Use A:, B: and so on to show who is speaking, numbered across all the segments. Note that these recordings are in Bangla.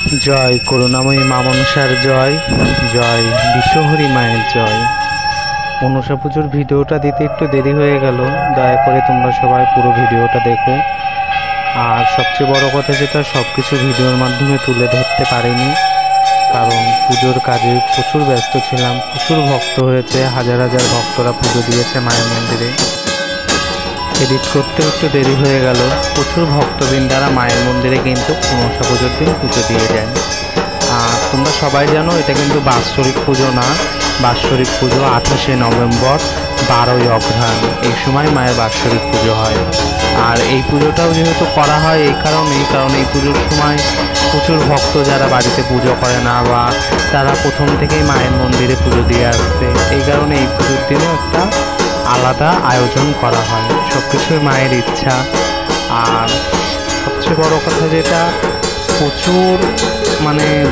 A: জয় করুণাময়ী মা মনসার জয়, জয় বিশ্বহরি মায়ের জয়। মনসা পুজোর ভিডিওটা দিতে একটু দেরি হয়ে গেল, দয়া করে তোমরা সবাই পুরো ভিডিওটা দেখো। আর সবচেয়ে বড় কথা যেটা, সব কিছু ভিডিওর মাধ্যমে তুলে ধরতে পারিনি, কারণ পুজোর কাজে প্রচুর ব্যস্ত ছিলাম। প্রচুর ভক্ত হয়েছে, হাজার হাজার ভক্তরা পুজো দিয়েছে মায়ের মন্দিরে। এডিট করতে একটু দেরি হয়ে গেল। প্রচুর ভক্তবৃন্দারা মায়ের মন্দিরে কিন্তু মনসা পুজোর দিন পুজো দিয়ে যায়। আর তোমরা সবাই জানো এটা কিন্তু বাৎসরিক পুজো না, বাৎসরিক পুজো 28শে নভেম্বর 12ই অঘ্রাণ, এই সময় মায়ের বাৎসরিক পুজো হয়। আর এই পুজোটাও যেহেতু করা হয় এই কারণ এই পুজোর সময় প্রচুর ভক্ত যারা বাড়িতে পুজো করে না বা তারা প্রথম থেকেই মায়ের মন্দিরে পুজো দিয়ে আসছে, এই কারণে এই পুজোর দিনে একটা আলাদা আয়োজন করা হয়। সব কিছুই মায়ের ইচ্ছা। আর সবচেয়ে বড় কথা যেটা, প্রচুর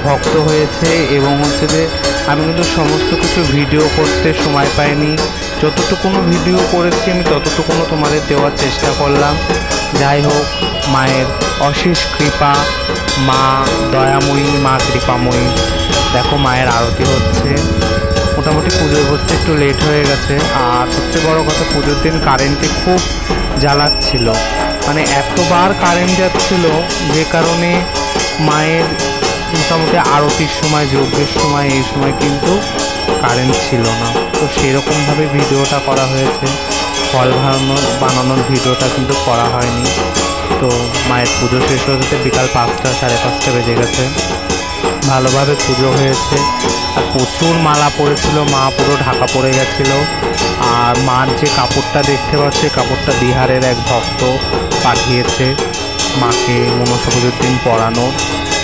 A: ভক্ত হয়েছে এবং হচ্ছে যে আমি কিন্তু সমস্ত কিছু ভিডিও করতে সময় পাইনি। যতটুকুনো ভিডিও করেছি আমি ততটুকুনো তোমাদের দেওয়ার চেষ্টা করলাম। যাই হোক, মায়ের অশেষ কৃপা, মা দয়াময়ী, মা কৃপাময়ী। দেখো মায়ের আরতি হচ্ছে। মোটামুটি পুজোয় বসতে একটু লেট হয়ে গেছে। আর সবচেয়ে বড় কথা, পুজোর দিন কারেন্টে খুব জ্বালাচ্ছিল, এতবার কারেন্ট যাচ্ছিল যে কারণে মায়ের মোটামুটি আরতির সময়, যজ্ঞের সময়, এই সময় কিন্তু কারেন্ট ছিল না। তো সেরকমভাবে ভিডিওটা করা হয়েছে, ফল বানানোর ভিডিওটা কিন্তু করা হয়নি। তো মায়ের পুজো শেষ হতে বিকাল 5টা, 5:30 বেজে গেছে। ভালোভাবে পুজো হয়েছে। আর প্রচুর মালা পড়েছিল, মা পুরো ঢাকা পড়ে গেছিল। আর মার যে কাপড়টা দেখতে পাচ্ছে, কাপড়টা বিহারের এক ভক্ত পাঠিয়েছে মাকে মনসা পুজোর দিন পরানো।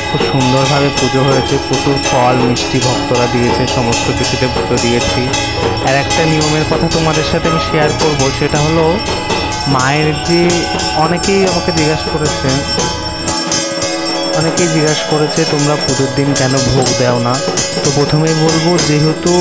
A: খুব সুন্দরভাবে পুজো হয়েছে। প্রচুর ফল মিষ্টি ভক্তরা দিয়েছে, সমস্ত কিছুতে পুজো দিয়েছি। আর একটা নিয়মের কথা তোমাদের সাথে আমি শেয়ার করব, সেটা হলো মায়ের যে অনেকেই আমাকে জিজ্ঞাসা করেছে তোমরা পুজোর দিন কেন ভোগ দাও না। তো প্রথমেই বলবো, যেহেতু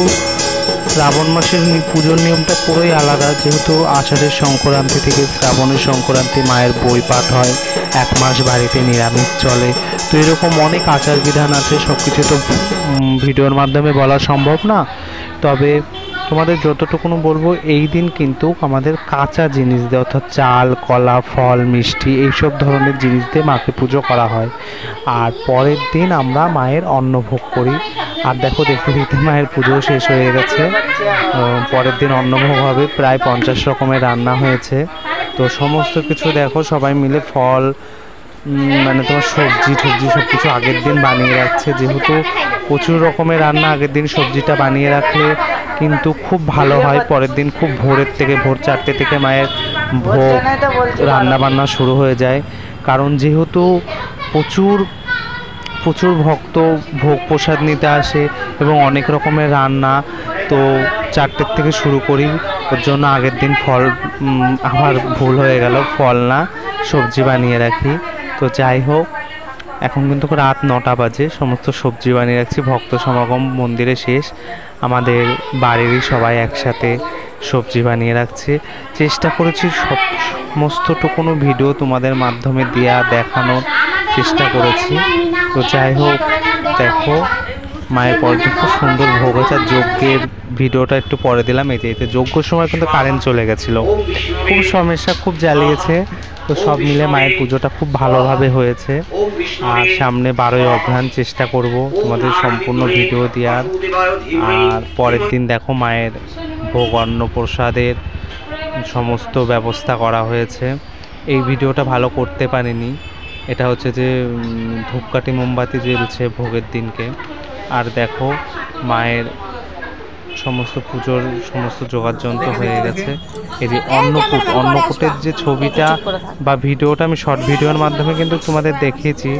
A: শ্রাবণ মাসের পুজোর নিয়মটা পুরোই আলাদা। যেহেতু আষাঢ়ের সংক্রান্তি থেকে শ্রাবণের সংক্রান্তি মায়ের বই পাঠ হয়, 1 মাস বাড়িতে নিরামিষ চলে। তো এরকম অনেক আচার বিধান আছে, সব কিছু তো ভিডিওর মাধ্যমে বলা সম্ভব না। তবে তোমাদের যতটুকুনো বলবো, এই দিন কিন্তু আমাদের কাঁচা জিনিস দিয়ে, অর্থাৎ চাল, কলা, ফল, মিষ্টি, এইসব ধরনের জিনিস দিয়ে মাকে পুজো করা হয়। আর পরের দিন আমরা মায়ের অন্নভোগ করি। আর দেখো, দেখতে দেখতে মায়ের পুজো শেষ হয়ে গেছে। পরের দিন অন্নভোগ হবে, প্রায় 50 রকমের রান্না হয়েছে। তো সমস্ত কিছু দেখো সবাই মিলে, ফল তোমার সবজি সব কিছু আগের দিন বানিয়ে রাখছে। যেহেতু প্রচুর রকমের রান্না, আগের দিন সবজিটা বানিয়ে রাখলে কিন্তু খুব ভালো হয়। পরের দিন খুব ভোর 4টে থেকে মায়ের ভোগ রান্না বান্না শুরু হয়ে যায়। কারণ যেহেতু প্রচুর ভক্ত ভোগ প্রসাদ নিতে আসে এবং অনেক রকমের রান্না, তো 4টের থেকে শুরু করি। ওর জন্য আগের দিন আমার ভুল হয়ে গেল, ফল না সবজি বানিয়ে রাখি। তো যাই হোক, এখন কিন্তু রাত 9টা বাজে, সমস্ত সবজি বানিয়ে রাখছি। ভক্ত সমাগম মন্দিরে শেষ, আমাদের বাড়িরই সবাই একসাথে সবজি বানিয়ে রাখছে। চেষ্টা করেছি সমস্তটুকুনো ভিডিও তোমাদের মাধ্যমে দেখানোর চেষ্টা করেছি। তো যাই হোক, দেখো মায়ের পরে খুব সুন্দর ভোগ হয়েছে। আর যজ্ঞের ভিডিওটা একটু পরে দিলাম। এতে যজ্ঞের সময় কিন্তু কারেন্ট চলে গেছিলো, খুব সমস্যা, খুব জ্বালিয়েছে। তো সব মিলে মায়ের পুজোটা খুব ভালোভাবে হয়েছে। আর সামনে 12ই অঘ্রাণ চেষ্টা করব তোমাদের সম্পূর্ণ ভিডিও দেওয়ার। আর পরের দিন দেখো মায়ের ভোগ অন্ন প্রসাদের সমস্ত ব্যবস্থা করা হয়েছে। এই ভিডিওটা ভালো করতে পারিনি, এটা হচ্ছে যে ধূপকাঠি মোমবাতি জ্বলছে ভোগের দিনকে। আর দেখো মায়ের সমস্ত পুজোর সমস্ত যোগাযন্ত্র হয়ে গেছে। এই যে অন্নকূটের যে ছবিটা বা ভিডিওটা আমি শর্ট ভিডিওর মাধ্যমে কিন্তু তোমাদের দেখিয়েছি।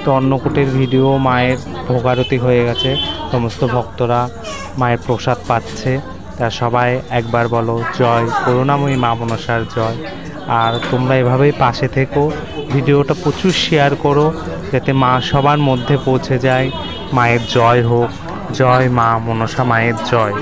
A: তো অন্নকূটের ভিডিও, মায়ের ভোগারতি হয়ে গেছে, সমস্ত ভক্তরা মায়ের প্রসাদ পাচ্ছে। তা সবাই একবার বলো, জয় করুণাময়ী মা মনসার জয়। আর তোমরা এভাবেই পাশে থেকো, ভিডিওটা প্রচুর শেয়ার করো যাতে মা সবার মধ্যে পৌঁছে যায়। মায়ের জয় হোক, জয় মা মনসা মায়ের জয়।